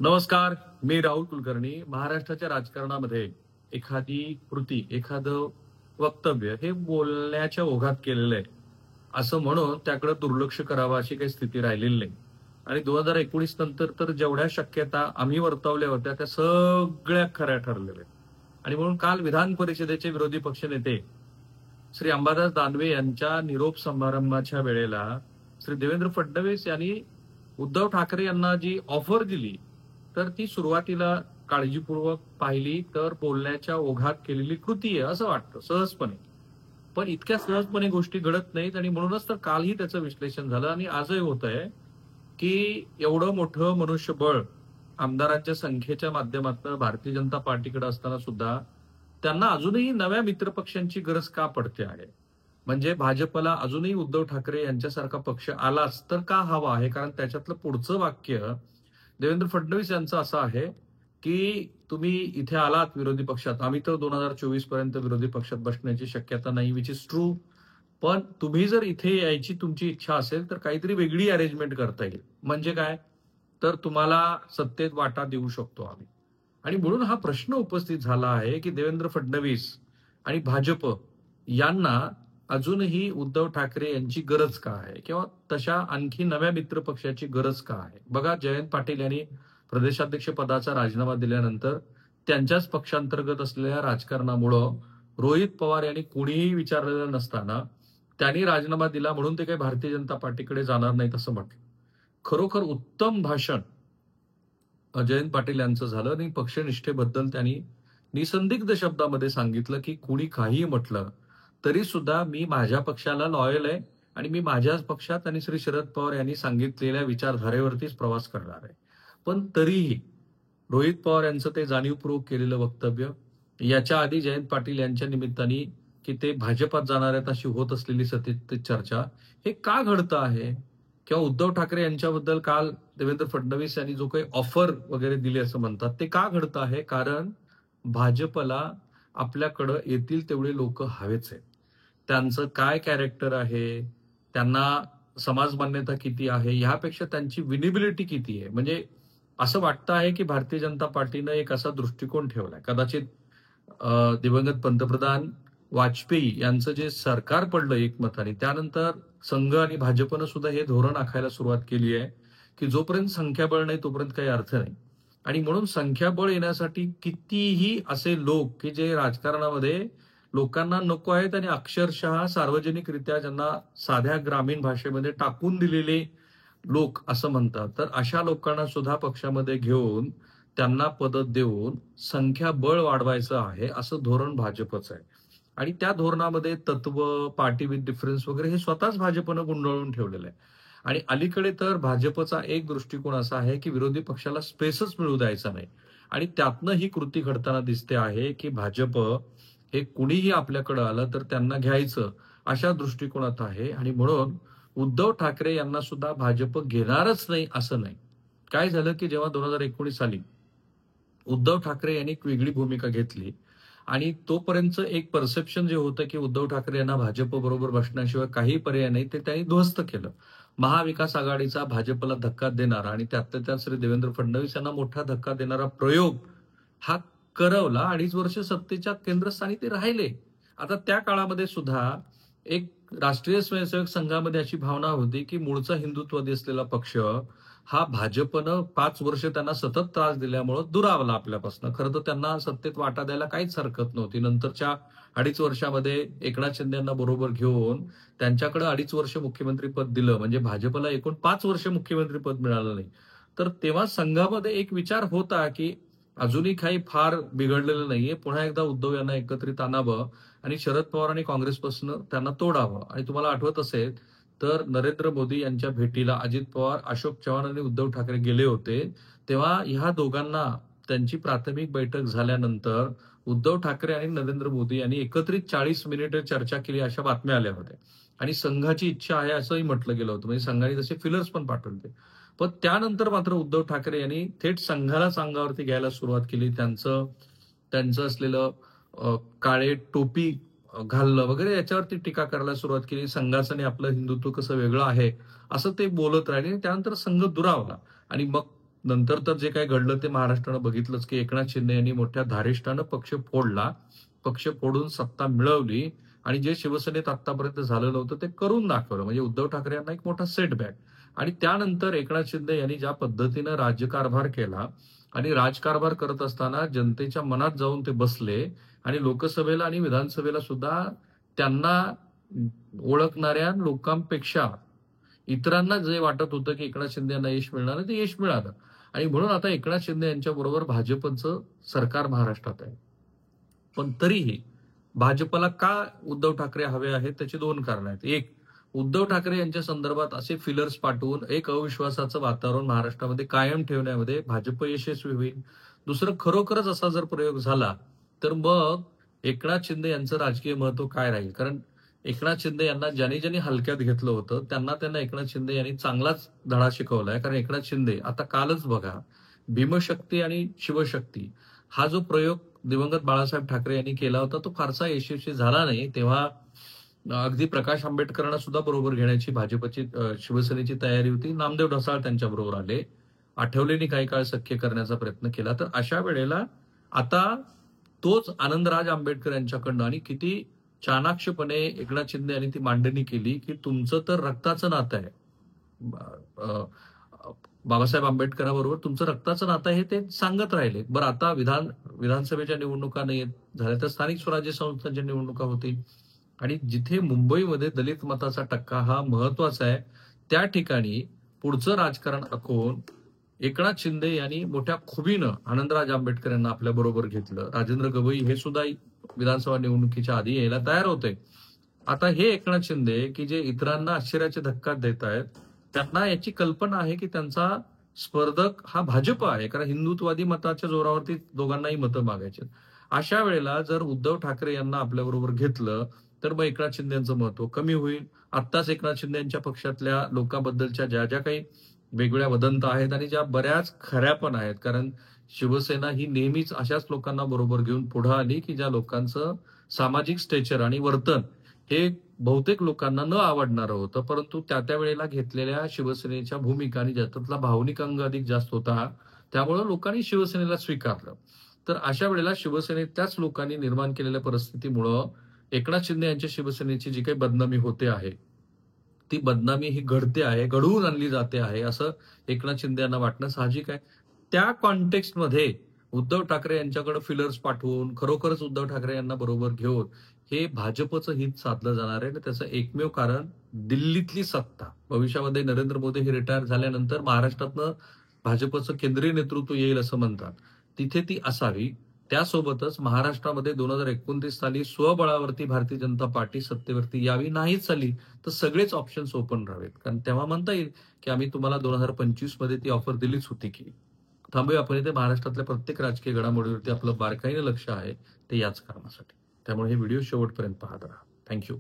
नमस्कार. मी राहुल कुलकर्णी. महाराष्ट्राच्या राजकारणामध्ये एखादी कृती, एखादं वक्तव्य हे बोलण्याच्या ओघात केलेलं आहे, असं म्हणून त्याकडे दुर्लक्ष करावं अशी काही स्थिती राहिलेली नाही. आणि 2019 नंतर तर जेवढ्या शक्यता आम्ही वर्तवल्या होत्या त्या सगळ्या खऱ्या ठरलेल्या आहेत. आणि म्हणून काल विधान परिषदेचे विरोधी पक्षनेते श्री अंबादास दानवे यांच्या निरोप समारंभाच्या वेळेला श्री देवेंद्र फडणवीस यांनी उद्धव ठाकरे यांना जी ऑफर दिली, तर ती सुरुवातीला काळजीपूर्वक पाहिली तर बोलण्याच्या ओघात केलेली कृती आहे असं वाटतं सहजपणे. पण इतक्या सहजपणे गोष्टी घडत नाहीत आणि म्हणूनच तर कालही त्याचं विश्लेषण झालं आणि आजही होत आहे, की एवढं मोठं मनुष्यबळ आमदारांच्या संख्येच्या माध्यमातून भारतीय जनता पार्टीकडे असताना सुद्धा त्यांना अजूनही नव्या मित्रपक्षांची गरज का पडते आहे? म्हणजे भाजपला अजूनही उद्धव ठाकरे यांच्यासारखा पक्ष आलाच तर का हवा आहे? कारण त्याच्यातलं पुढचं वाक्य देवेंद्र फडणवीस यांचं असं आहे, की तुम्ही इथे आलात विरोधी पक्षात. आम्ही तर 2024 पर्यंत विरोधी पक्षात बसण्याची शक्यता नाही, विच इज ट्रू. पण तुम्ही जर इथे यायची तुमची इच्छा असेल तर काहीतरी वेगळी अरेंजमेंट करता येईल. म्हणजे काय? तर तुम्हाला सत्तेत वाटा देऊ शकतो आम्ही. आणि म्हणून हा प्रश्न उपस्थित झाला आहे, की देवेंद्र फडणवीस आणि भाजप यांना अजूनही उद्धव ठाकरे यांची गरज का आहे? किंवा तशा आणखी नव्या मित्र पक्षाची गरज का आहे? बघा, जयंत पाटील यांनी प्रदेशाध्यक्ष पदाचा राजीनामा दिल्यानंतर त्यांच्याच पक्षांतर्गत असलेल्या राजकारणामुळं रोहित पवार यांनी कुणीही विचारलेलं नसताना त्यांनी राजीनामा दिला म्हणून ते काही भारतीय जनता पार्टीकडे जाणार नाहीत असं म्हटलं. खरोखर उत्तम भाषण जयंत पाटील यांचं झालं आणि पक्षनिष्ठेबद्दल त्यांनी निसंदिग्ध शब्दामध्ये सांगितलं, की कुणी काहीही म्हटलं तरी सुद्धा मी माझ्या पक्षाला लॉयल आहे आणि मी माझ्याच पक्षात आणि श्री शरद पवार यांनी सांगितलेल्या विचारधारेवरतीच प्रवास करणार आहे. पण तरीही रोहित पवार यांचं ते जाणीवपूर्वक केलेलं वक्तव्य, याच्या आधी जयंत पाटील यांच्या निमित्ताने की ते भाजपात जाणार आहेत अशी होत असलेली सतत चर्चा, हे का घडतं आहे? किंवा उद्धव ठाकरे यांच्याबद्दल काल देवेंद्र फडणवीस यांनी जो काही ऑफर वगैरे दिली असं म्हणतात, ते का घडतं आहे? कारण भाजपला आपल्याकडं येतील तेवढे लोक हवेच आहेत. त्यांचं काय कॅरेक्टर आहे, त्यांना समाज मान्यता किती आहे, ह्यापेक्षा त्यांची विनिबिलिटी किती आहे. म्हणजे असं वाटतं आहे, की भारतीय जनता पार्टीनं एक असा दृष्टिकोन ठेवलाय. कदाचित दिवंगत पंतप्रधान वाजपेयी यांचं जे सरकार पडलं एकमताने, त्यानंतर संघ आणि भाजपनं सुद्धा हे धोरण आखायला सुरुवात केली आहे, की जोपर्यंत संख्याबळ नाही तोपर्यंत काही अर्थ नाही. आणि म्हणून संख्याबळ येण्यासाठी कितीही असे लोक की जे राजकारणामध्ये लोकांना नको आहेत आणि अक्षरशः सार्वजनिकरित्या ज्यांना साध्या ग्रामीण भाषेमध्ये टाकून दिलेले लोक असं म्हणतात, तर अशा लोकांना सुद्धा पक्षामध्ये घेऊन त्यांना पद देऊन संख्याबळ वाढवायचं आहे असं धोरण भाजपचं आहे. आणि त्या धोरणामध्ये तत्व, पार्टी विथ डिफरन्स वगैरे हे स्वतःच भाजपनं गुंडाळून ठेवलेलं आहे. आणि अलीकडे तर भाजपचा एक दृष्टिकोन असा आहे, की विरोधी पक्षाला स्पेसच मिळू द्यायचा नाही. आणि त्यातनं ही कृती घडताना दिसते आहे, की भाजप हे कुणीही आपल्याकडे आलं तर त्यांना घ्यायचं अशा दृष्टिकोनात आहे. आणि म्हणून उद्धव ठाकरे यांना सुद्धा भाजप घेणारच नाही असं नाही. काय झालं, की जेव्हा 2019 साली उद्धव ठाकरे यांनी एक वेगळी भूमिका घेतली आणि तोपर्यंतचं एक परसेप्शन जे होतं, की उद्धव ठाकरे यांना भाजप बरोबर बसण्याशिवाय काही पर्याय नाही, ते त्यांनी ध्वस्त केलं. महाविकास आघाडीचा भाजपला धक्का देणारा आणि त्यातल्या त्यात श्री देवेंद्र फडणवीस यांना मोठा धक्का देणारा प्रयोग हा करवला. 2.5 वर्ष सत्तेच्या केंद्रस्थानी ते राहिले. आता त्या काळामध्ये सुद्धा एक राष्ट्रीय स्वयंसेवक संघामध्ये अशी भावना होती, की मूळचा हिंदुत्ववादी असलेला पक्ष हा भाजपनं 5 वर्ष त्यांना सतत त्रास दिल्यामुळे दुरावला आपल्यापासून. खरं तर त्यांना सत्तेत वाटा द्यायला काहीच हरकत नव्हती. नंतरच्या 2.5 वर्षामध्ये एकनाथ शिंदे यांना बरोबर घेऊन त्यांच्याकडे 2.5 वर्ष मुख्यमंत्रीपद दिलं. म्हणजे भाजपला एकूण 5 वर्ष मुख्यमंत्रीपद मिळालं नाही. तर तेव्हा संघामध्ये एक विचार होता, की अजूनही काही फार बिघडलेलं नाहीये. पुन्हा एकदा उद्धव यांना एकत्रित आणावं आणि शरद पवार आणि काँग्रेसपासून त्यांना तोडावं. आणि तुम्हाला आठवत असेल तर नरेंद्र मोदी यांच्या भेटीला अजित पवार, अशोक चव्हाण आणि उद्धव ठाकरे गेले होते. तेव्हा ह्या दोघांना त्यांची प्राथमिक बैठक झाल्यानंतर उद्धव ठाकरे आणि नरेंद्र मोदी यांनी एकत्रित 40 मिनिटे चर्चा केली अशा बातम्या आल्या होत्या. आणि संघाची इच्छा आहे असंही म्हटलं गेलं होतं. म्हणजे संघाने तसे फिलर्स पण पाठवले. पण त्यानंतर मात्र उद्धव ठाकरे यांनी थेट संघालाच अंगावरती घ्यायला सुरुवात केली. त्यांचं त्यांचं असलेलं काळे टोपी घालणं वगैरे याच्यावरती टीका करायला सुरुवात केली. संघाचं आणि आपलं हिंदुत्व कसं वेगळं आहे असं ते बोलत राहिले. त्यानंतर संघ दुरावला आणि मग नंतर तर जे काही घडलं ते महाराष्ट्रानं बघितलंच, की एकनाथ शिंदे यांनी मोठ्या धारिष्ठानं पक्ष फोडला. पक्ष फोडून सत्ता मिळवली आणि जे शिवसेनेत आत्तापर्यंत झालेलं होतं ते करून दाखवलं. म्हणजे उद्धव ठाकरे यांना एक मोठा सेटबॅक. आणि त्यानंतर एकनाथ शिंदे यांनी ज्या पद्धतीनं राज्यकारभार केला आणि राजकारभार करत असताना जनतेच्या मनात जाऊन ते बसले आणि लोकसभेला आणि विधानसभेला सुद्धा त्यांना ओळखणाऱ्या लोकांपेक्षा इतरांना जे वाटत होतं, की एकनाथ शिंदे यांना यश मिळणार आहे, ते यश मिळालं. आणि म्हणून आता एकनाथ शिंदे यांच्याबरोबर भाजपचं सरकार महाराष्ट्रात आहे. पण तरीही भाजपला का उद्धव ठाकरे हवे आहेत त्याची 2 कारणं आहेत. एक, उद्धव ठाकरे यांच्या संदर्भात असे फिलर्स पाठवून एक अविश्वासाचं वातावरण महाराष्ट्रामध्ये कायम ठेवण्यामध्ये भाजप यशस्वी होईल. दुसरं, खरोखरच असा जर प्रयोग झाला, तर मग एकनाथ शिंदे यांचं राजकीय महत्व काय राहील? कारण एकनाथ शिंदे यांना ज्यांनी हलक्यात घेतलं होतं, त्यांना एकनाथ शिंदे यांनी चांगलाच धडा शिकवलाय. कारण एकनाथ शिंदे आता कालच बघा, भीमशक्ती आणि शिवशक्ती हा जो प्रयोग दिवंगत बाळासाहेब ठाकरे यांनी केला होता, तो फारसा यशस्वी झाला नाही. तेव्हा अगदी प्रकाश आंबेडकरांना सुद्धा बरोबर घेण्याची भाजपची शिवसेनेची तयारी होती. नामदेव ढसाळ त्यांच्याबरोबर आले. आठवलेंनी काही काळ सख्य करण्याचा प्रयत्न केला. तर अशा वेळेला आता तोच आनंदराज आंबेडकर यांच्याकडनं आणि किती चाणाक्षपणे एकनाथ शिंदे यांनी ती मांडणी केली, की तुमचं तर रक्ताचं नातं आहे. अ, बाबासाहेब आंबेडकरांबरोबर तुमचं रक्ताचं नातं आहे हे ते सांगत राहिले. बरं, आता विधानसभेच्या निवडणुका नाही झाल्या, तर स्थानिक स्वराज्य संस्थांच्या निवडणुका होतील. आणि जिथे मुंबईमध्ये दलित मताचा टक्का हा महत्वाचा आहे, त्या ठिकाणी पुढचं राजकारण आखून एकनाथ शिंदे यांनी मोठ्या खुबीनं आनंदराज आंबेडकर यांना आपल्या बरोबर घेतलं. राजेंद्र गवई हे सुद्धा विधानसभा निवडणुकीच्या आधी यायला तयार होते. आता हे एकनाथ शिंदे की जे इतरांना आश्चर्याचे धक्का देत आहेत, त्यांना याची कल्पना आहे की त्यांचा स्पर्धक हा भाजप आहे. कारण हिंदुत्ववादी मताच्या जोरावरती दोघांनाही मतं मागायचे. अशा वेळेला जर उद्धव ठाकरे यांना आपल्याबरोबर घेतलं, तर मग एकनाथ शिंदे यांचं महत्व कमी होईल. आत्ताच एकनाथ शिंदे यांच्या पक्षातल्या लोकांबद्दलच्या ज्या ज्या काही वेगवेगळ्या वदंत आहेत आणि ज्या बऱ्याच खऱ्या पण आहेत. कारण शिवसेना ही नेहमीच अशाच लोकांना बरोबर घेऊन पुढे आली, की ज्या लोकांचं सामाजिक स्टेचर आणि वर्तन हे बहुतेक लोकांना न आवडणारं होतं. परंतु त्या वेळेला घेतलेल्या शिवसेनेच्या भूमिका आणि ज्याच्यातला भावनिक अंग अधिक जास्त होता, त्यामुळे लोकांनी शिवसेनेला स्वीकारलं. तर अशा वेळेला शिवसेनेत त्याच लोकांनी निर्माण केलेल्या परिस्थितीमुळं एकनाथ शिंदे यांच्या शिवसेनेची जी काही बदनामी होते आहे, ती बदनामी ही घडते आहे, घडवून आणली जाते आहे, असं एकनाथ शिंदे यांना वाटणं साहजिक आहे. त्या कॉन्टेक्स्टमध्ये उद्धव ठाकरे यांच्याकडे फिलर्स पाठवून खरोखरच उद्धव ठाकरे यांना बरोबर घेऊन हे भाजपचं हित साधलं जाणार आहे. आणि त्याचं एकमेव कारण दिल्लीतली सत्ता. भविष्यामध्ये नरेंद्र मोदी हे रिटायर झाल्यानंतर महाराष्ट्रातनं भाजपचं केंद्रीय नेतृत्व येईल असं म्हणतात. तिथे ती असावी. त्यासोबतच महाराष्ट्रामध्ये 2029 साली स्वबळावरती भारतीय जनता पार्टी सत्तेवरती यावी, नाहीच आली तर सगळेच ऑप्शन्स ओपन राहावेत. कारण तेव्हा म्हणता येईल की आम्ही तुम्हाला 2025 मध्ये ती ऑफर दिलीच होती की. थांबूया आपण इथे. महाराष्ट्रातल्या प्रत्येक राजकीय घडामोडीवरती आपलं बारकाईने लक्ष आहे, ते याच कारणासाठी. त्यामुळे हे व्हिडिओ शेवटपर्यंत पाहत राहा. थँक्यू.